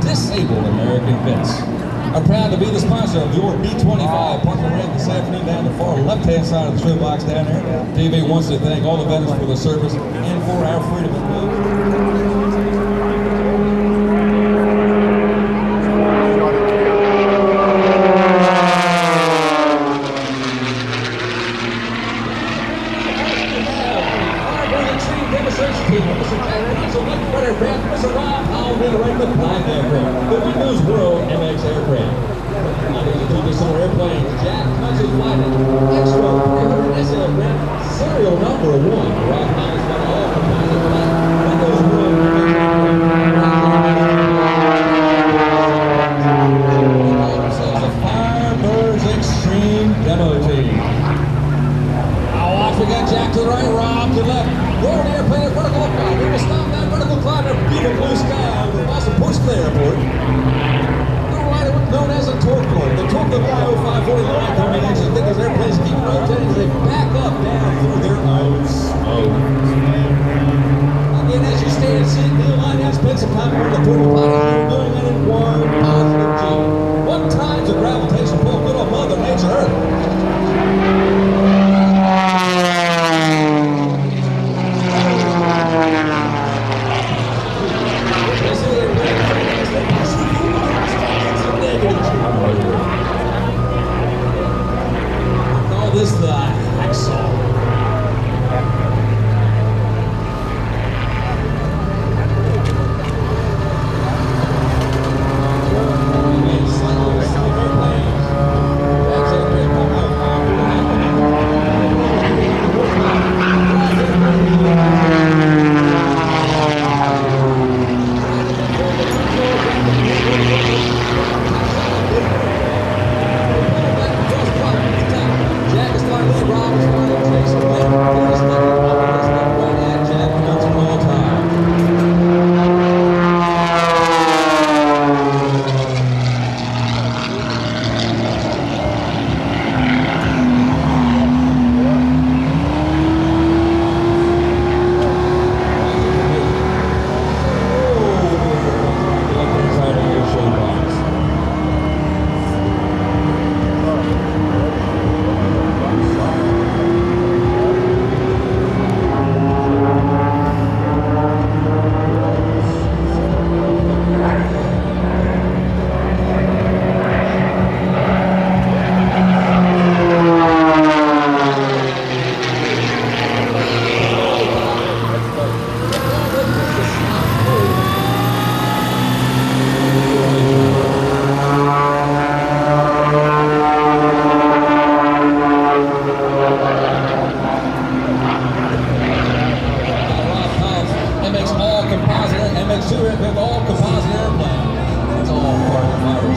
disabled American vets. I'm proud to be the sponsor of your B-25 parking ramp this afternoon down the far left-hand side of the show box down there. TV wants to thank all the veterans for their service and for our freedom of movement. Mr. Jack Knutson, Mr. Aircraft, Mr. Rob Holland, and the regular flying aircraft. The Windows World MX aircraft. These two dissimilar airplanes. Jack Knutson flying Extra 300S aircraft, serial number 1. Rob Holland's got all composite flight. Windows World MX aircraft. The Firebirds Extreme Demo Team. Now watch, we got Jack to the right, Rob to the left. Roll the airplane at vertical climb. We will stop that vertical climb in a beautiful blue sky over the Boston-Portsmouth Airport. The rider known as a torque cord. The torque of the 540 line coming in, so think those airplanes keep rotating as they back up down through their own smoke. Again, as you stand and see, Neil line out, spend some time on the porta potty. You're doing it in one positive G. 1 times the gravitation pull, good old Mother Nature Earth. Call this the hacksaw.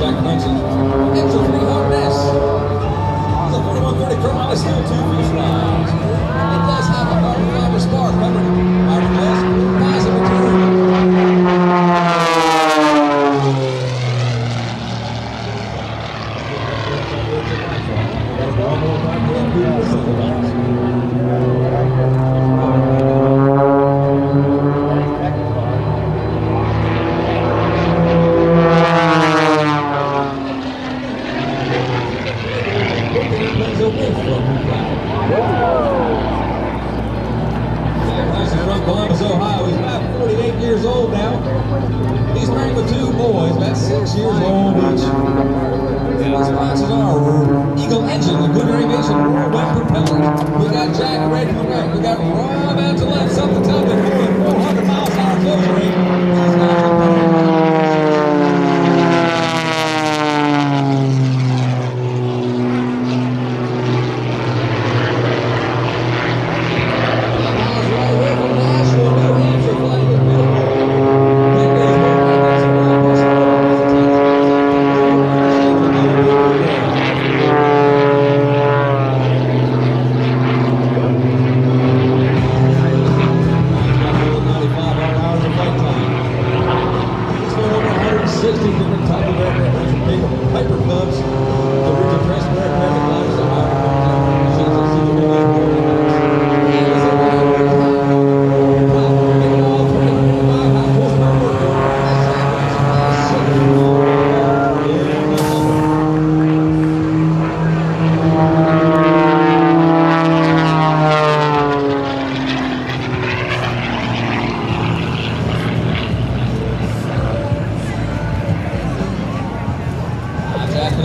Jack Knutson, Extra 300S. The 4130 Chrome is still 2 fuselage. It does have a carbon fiber spar covered fiberglass composite Columbus, Ohio. He's about 48 years old now. He's married with 2 boys, about 6 years old each. His sponsors are Eagle Engine, Good Aviation, Whirlwind Propellers. We got Jack right to the right. We got Rob out to the left. Something tells me going 400 miles an hour closure rate. He's not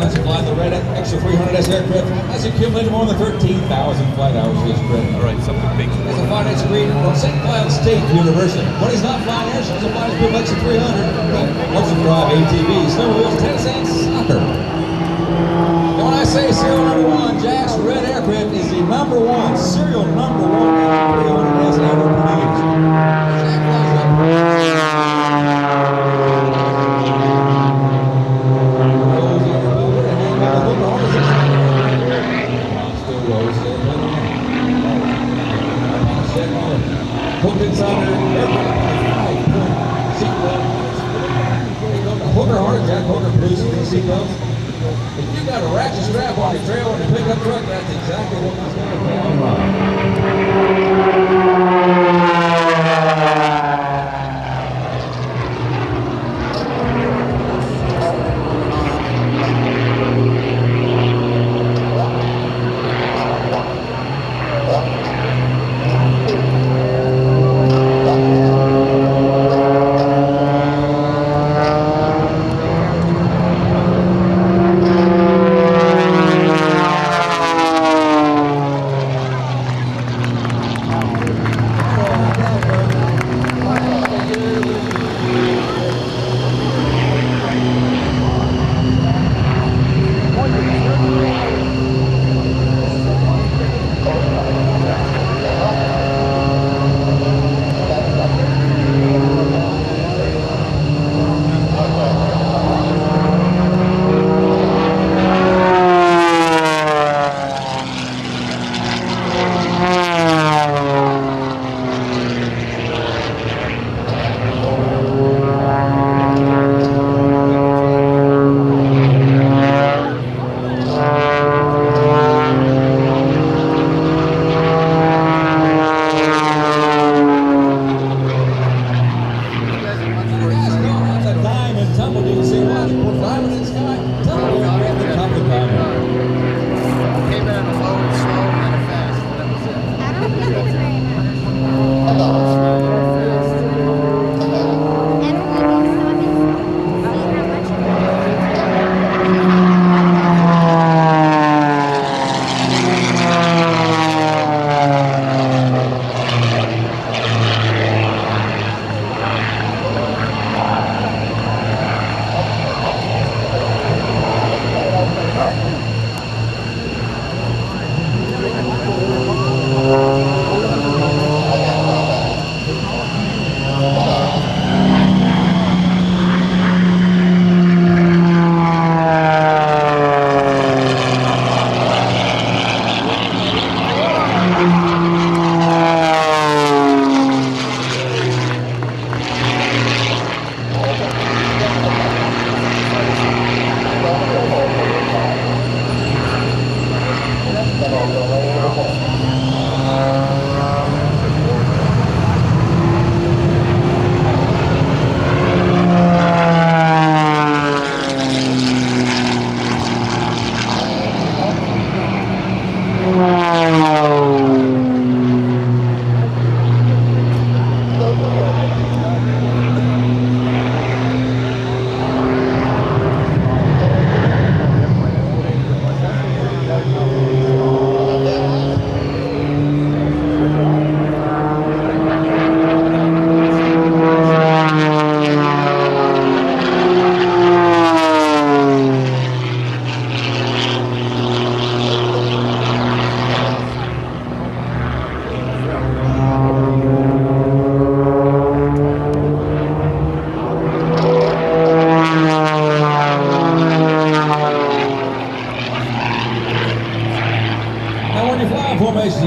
pilots who fly the red extra 300S aircraft has accumulated more than 13,000 flight hours for this credit. All right, something big. He's a finance degree from St. Cloud State University. When he's not flying airshows, he flies big extra 300. He loves to drive ATVs, snowmobiles, tennis, and soccer. And when I say serial number one, Jack's red aircraft is the number one, serial number one extra 300S ever produced. Jack flies up. Hooked inside her aircraft. Hooker hard, Jack Hooker producing these seatbelts. If you got a ratchet strap on your trailer and a pickup truck, that's exactly what he's going to put on Rob.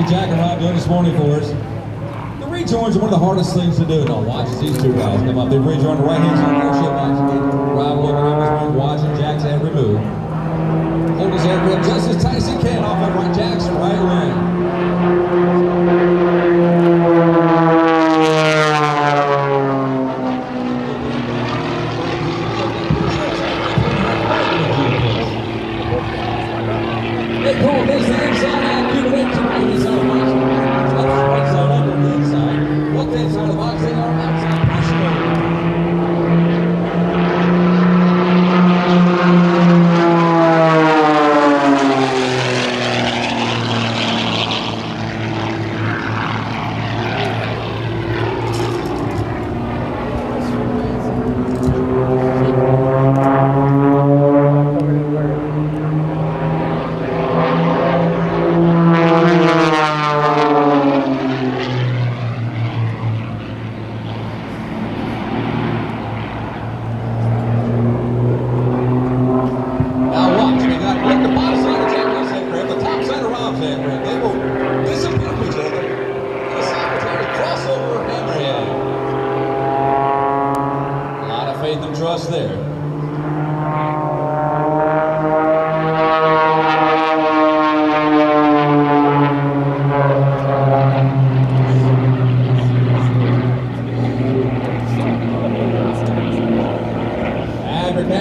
Jack and Rob doing this morning for us. The rejoins are one of the hardest things to do. Now watch as these two guys come up. They rejoin the right hand side of the ship actually. Rob looking up his wing, watching Jack's every move. Hold his aircraft just as tight as he can off of right Jack's right wing. They call this the inside out, give it into the inside box. That's right side under the inside. Look inside the box, they are outside pushing over. there.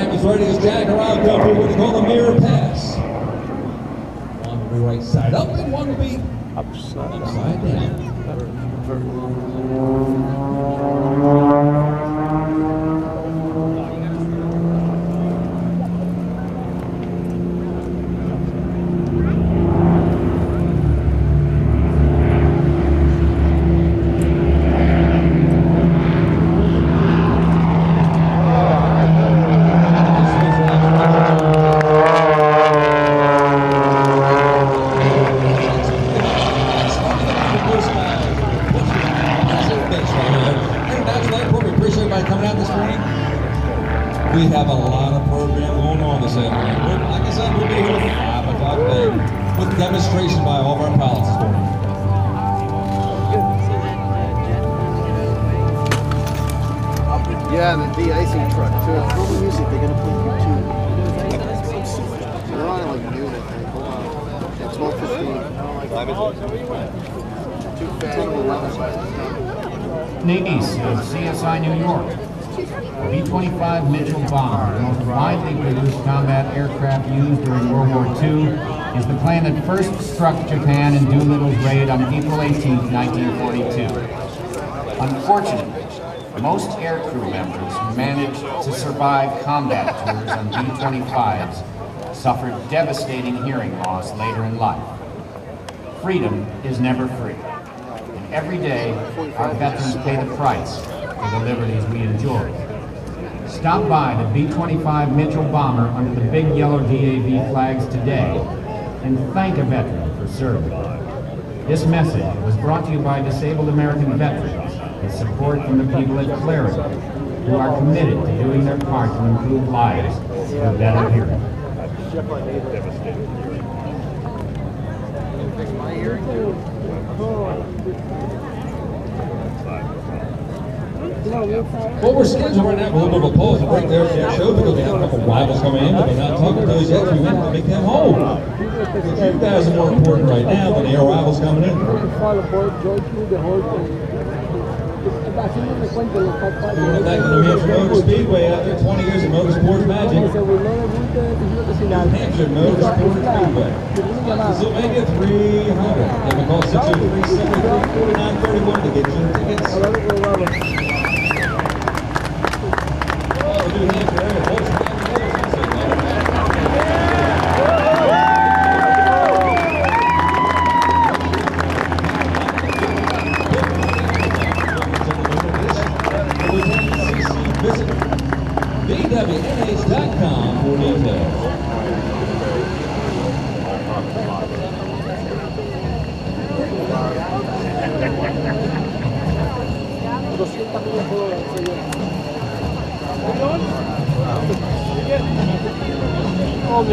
Is ready as Jack and Rob come through what they call the mirror pass. One will be right side up and one will be upside down. We have a lot of program going on this afternoon. Like I said, we'll be here at 5 o'clock today with demonstration by all of our pilots this morning. Yeah, and the de-icing truck too. All the music they're gonna play here too. They're on like noon, I think. Hold on. Yeah, 12:15. Too fast. Nice of CSI New York. The B-25 Mitchell bomber, the most widely produced combat aircraft used during World War II, is the plane that first struck Japan in Doolittle's raid on April 18, 1942. Unfortunately, most aircrew members who managed to survive combat tours on B-25s suffered devastating hearing loss later in life. Freedom is never free, and every day our veterans pay the price for the liberties we enjoy. Stop by the B-25 Mitchell bomber under the big yellow DAV flags today and thank a veteran for serving. This message was brought to you by Disabled American Veterans with support from the people at Clarity, who are committed to doing their part to improve lives with better hearing. Well, we're scheduled right now for a little bit of a pause and break there at the show because we have a couple of rivals coming in, but they're not talking to those yet. We went to make them home. You guys are more important right now than the rivals coming in. We went back to New Hampshire Motor Speedway after 20 years of motorsports magic. New Hampshire Motor Sports Speedway. Pennsylvania 300. They can call 603-734-4931 to get your tickets. New Hampshire area, folks. Visit bwnh.com for details. Oh,